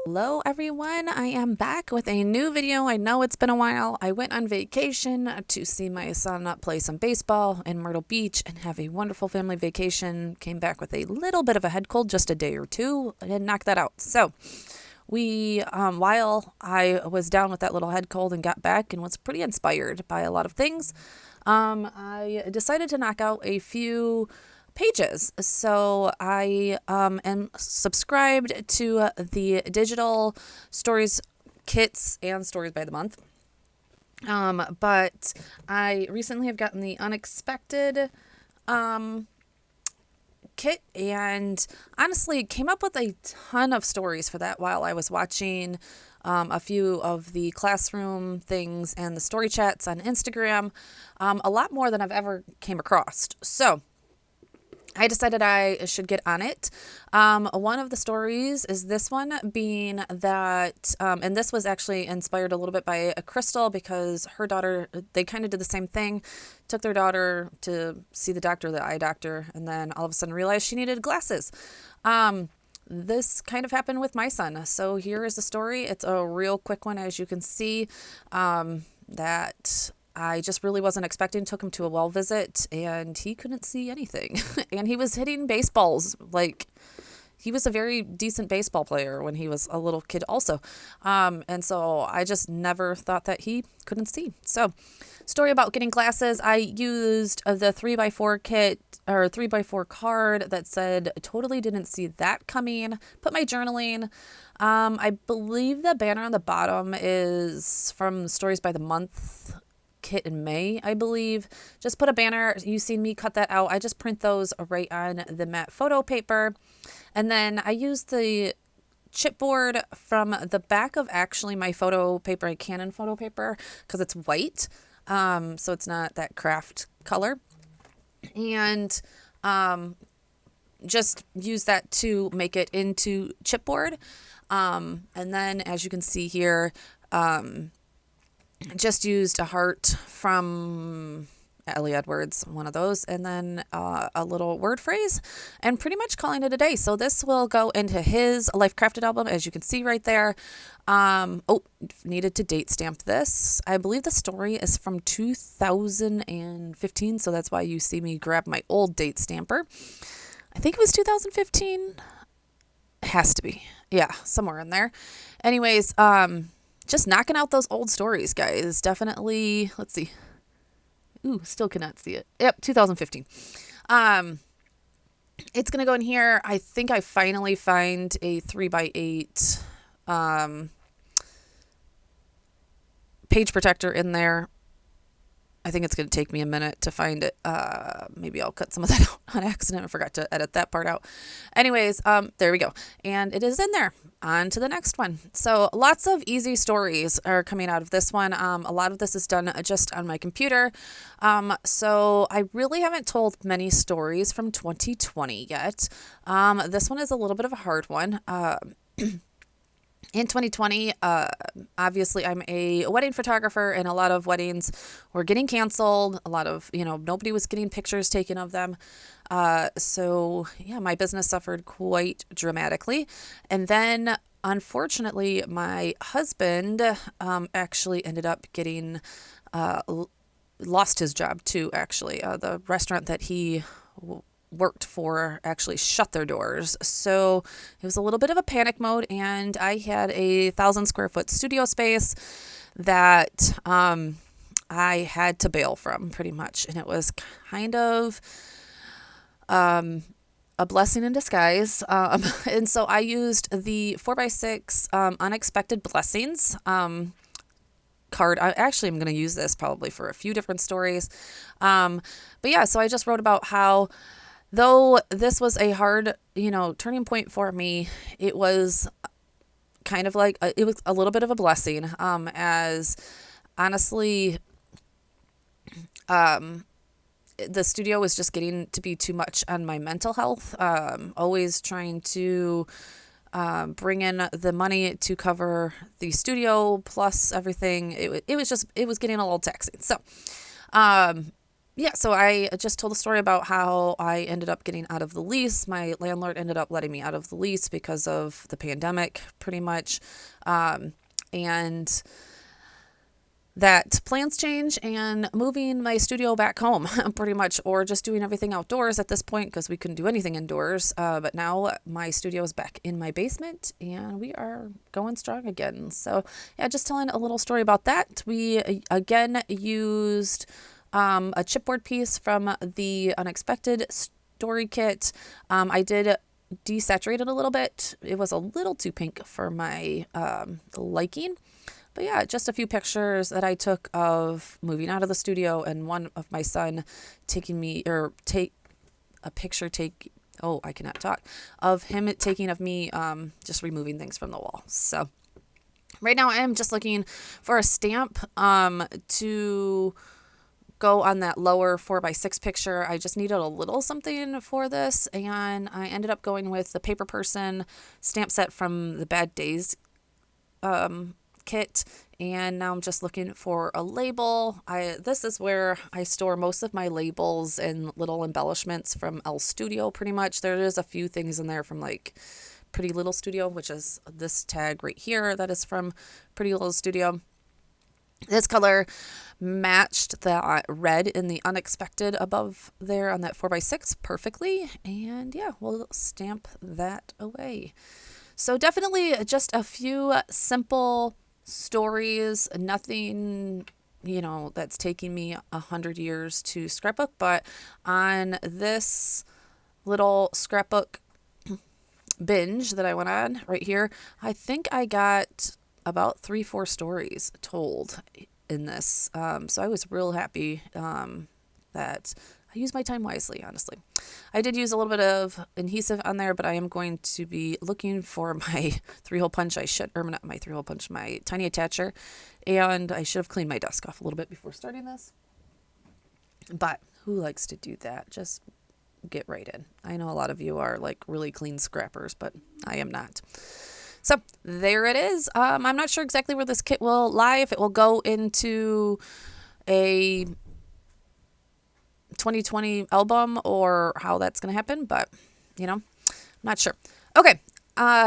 Hello everyone, I am back with a new video. I know it's been a while. I went on vacation to see my son play some baseball in Myrtle Beach and have a wonderful family vacation. Came back with a little bit of a head cold, just a day or two. I didn't knock that out. So while I was down with that little head cold and got back and was pretty inspired by a lot of things, I decided to knock out a few pages. So I am subscribed to the digital stories kits and stories by the month. But I recently have gotten the unexpected kit and honestly came up with a ton of stories for that while I was watching a few of the classroom things and the story chats on Instagram, a lot more than I've ever came across. So I decided I should get on it. One of the stories is this one, being that, and this was actually inspired a little bit by Crystal because her daughter, they kind of did the same thing, took their daughter to see the doctor, the eye doctor, and then all of a sudden realized she needed glasses. This kind of happened with my son. So here is the story. It's a real quick one, as you can see, that I just really wasn't expecting. Took him to a well visit and he couldn't see anything. And he was hitting baseballs. Like, he was a very decent baseball player when he was a little kid also. And so I just never thought that he couldn't see. So story about getting glasses. I used the 3x4 kit or 3x4 card that said totally didn't see that coming. Put my journaling. I believe the banner on the bottom is from Stories by the Month kit in May, I believe. Just put a banner. You've seen me cut that out. I just print those right on the matte photo paper. And then I use the chipboard from the back of actually my photo paper, a Canon photo paper, because it's white. So it's not that craft color. And just use that to make it into chipboard. And then as you can see here, just used a heart from Ellie Edwards, one of those, and then a little word phrase, and pretty much calling it a day. So this will go into his Life Crafted album, as you can see right there. Needed to date stamp this. I believe the story is from 2015, so that's why you see me grab my old date stamper. I think it was 2015. It has to be. Yeah, somewhere in there. Anyways, just knocking out those old stories, guys. Definitely, let's see. Ooh, still cannot see it. Yep, 2015. It's going to go in here. I think I finally find a 3x8 page protector in there. I think it's going to take me a minute to find it. Maybe I'll cut some of that out on accident. I forgot to edit that part out. Anyways, there we go. And it is in there. On to the next one. So lots of easy stories are coming out of this one. A lot of this is done just on my computer. So I really haven't told many stories from 2020 yet. This one is a little bit of a hard one. In 2020, obviously, I'm a wedding photographer, and a lot of weddings were getting canceled. A lot of, nobody was getting pictures taken of them. So, yeah, my business suffered quite dramatically. And then, unfortunately, my husband actually ended up getting lost his job, too, actually. The restaurant that he worked for actually shut their doors. So it was a little bit of a panic mode, and I had a 1,000 square foot studio space that I had to bail from pretty much. And it was kind of a blessing in disguise. And so I used the 4x6 Unexpected Blessings card. I actually am going to use this probably for a few different stories. But yeah, so I just wrote about how, though this was a hard, turning point for me, it was kind of like, it was a little bit of a blessing, as honestly, the studio was just getting to be too much on my mental health. Always trying to bring in the money to cover the studio plus everything. It was getting a little taxing. So, yeah, so I just told a story about how I ended up getting out of the lease. My landlord ended up letting me out of the lease because of the pandemic, pretty much. And that plans change and moving my studio back home, pretty much, or just doing everything outdoors at this point because we couldn't do anything indoors. But now my studio is back in my basement and we are going strong again. So, yeah, just telling a little story about that. We again used a chipboard piece from the Unexpected Story Kit. I did desaturate it a little bit. It was a little too pink for my liking. But yeah, just a few pictures that I took of moving out of the studio and one of my son taking me, or take a picture, oh, I cannot talk, of him taking of me just removing things from the wall. So right now I am just looking for a stamp to go on that lower 4x6 picture. I just needed a little something for this, and I ended up going with the Paper Person stamp set from the Bad Days kit, and now I'm just looking for a label. This is where I store most of my labels and little embellishments from Elle Studio, pretty much. There is a few things in there from like Pretty Little Studio, which is this tag right here that is from Pretty Little Studio. This color matched the red in the Unexpected above there on that 4x6 perfectly, and yeah, we'll stamp that away. So definitely just a few simple stories, nothing, that's taking me 100 years to scrapbook, but on this little scrapbook binge that I went on right here, I think I got about 3-4 stories told in this. So I was real happy that I used my time wisely, honestly. I did use a little bit of adhesive on there, but I am going to be looking for my 3-hole punch. Not my 3-hole punch, my tiny attacher. And I should have cleaned my desk off a little bit before starting this. But who likes to do that? Just get right in. I know a lot of you are like really clean scrappers, but I am not. So there it is. I'm not sure exactly where this kit will lie, if it will go into a 2020 album or how that's going to happen, but I'm not sure. Okay.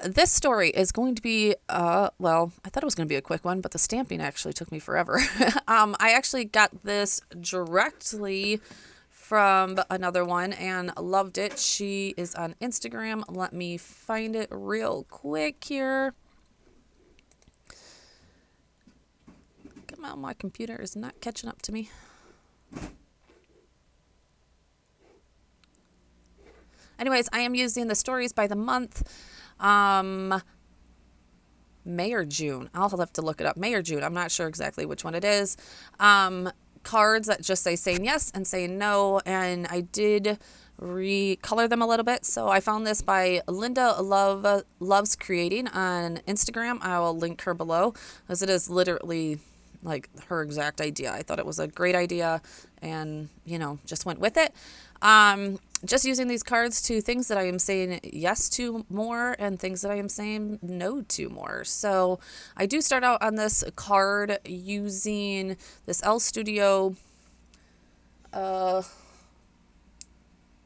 This story is going to be, I thought it was going to be a quick one, but the stamping actually took me forever. I actually got this directly from another one and loved it. She is on Instagram. Let me find it real quick here. Come on, my computer is not catching up to me. Anyways, I am using the stories by the month. May or June. I'll have to look it up. May or June. I'm not sure exactly which one it is. Cards that just say saying yes and saying no. And I did recolor them a little bit. So I found this by Linda Loves Creating on Instagram. I will link her below, as it is literally like her exact idea. I thought it was a great idea and, just went with it. Just using these cards to things that I am saying yes to more and things that I am saying no to more. So I do start out on this card using this Elle Studio. I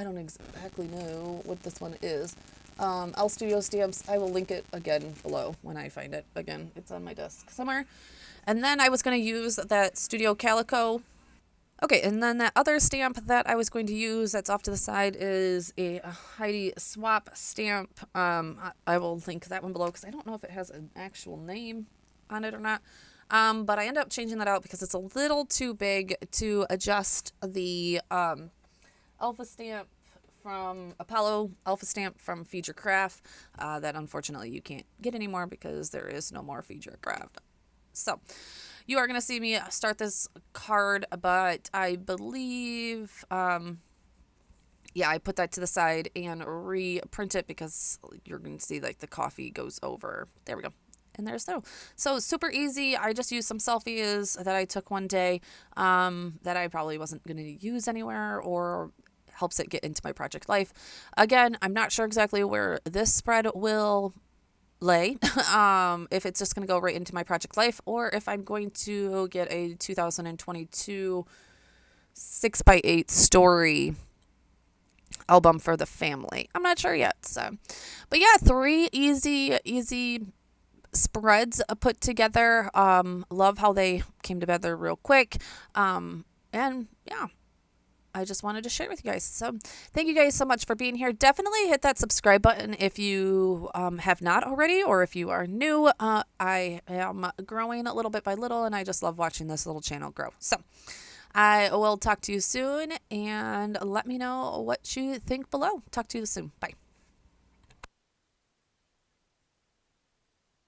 don't exactly know what this one is. Elle Studio stamps. I will link it again below when I find it. Again, it's on my desk somewhere. And then I was going to use that Studio Calico. Okay, and then that other stamp that I was going to use that's off to the side is a Heidi Swap stamp. I will link that one below because I don't know if it has an actual name on it or not. But I ended up changing that out because it's a little too big to adjust the Alpha stamp from Apollo Alpha stamp from Feed Your Craft that unfortunately you can't get anymore because there is no more Feed Your Craft. So you are going to see me start this card, but I believe, I put that to the side and reprint it because you're going to see like the coffee goes over. There we go. And there's so super easy. I just used some selfies that I took one day that I probably wasn't going to use anywhere or helps it get into my project life. Again, I'm not sure exactly where this spread will lay, if it's just going to go right into my project life or if I'm going to get a 2022 6x8 story album for the family. I'm not sure yet. So, but yeah, 3 easy spreads put together. Love how they came together real quick. And yeah, I just wanted to share with you guys. So thank you guys so much for being here. Definitely hit that subscribe button if you have not already, or if you are new. I am growing a little bit by little, and I just love watching this little channel grow. So I will talk to you soon, and let me know what you think below. Talk to you soon. Bye.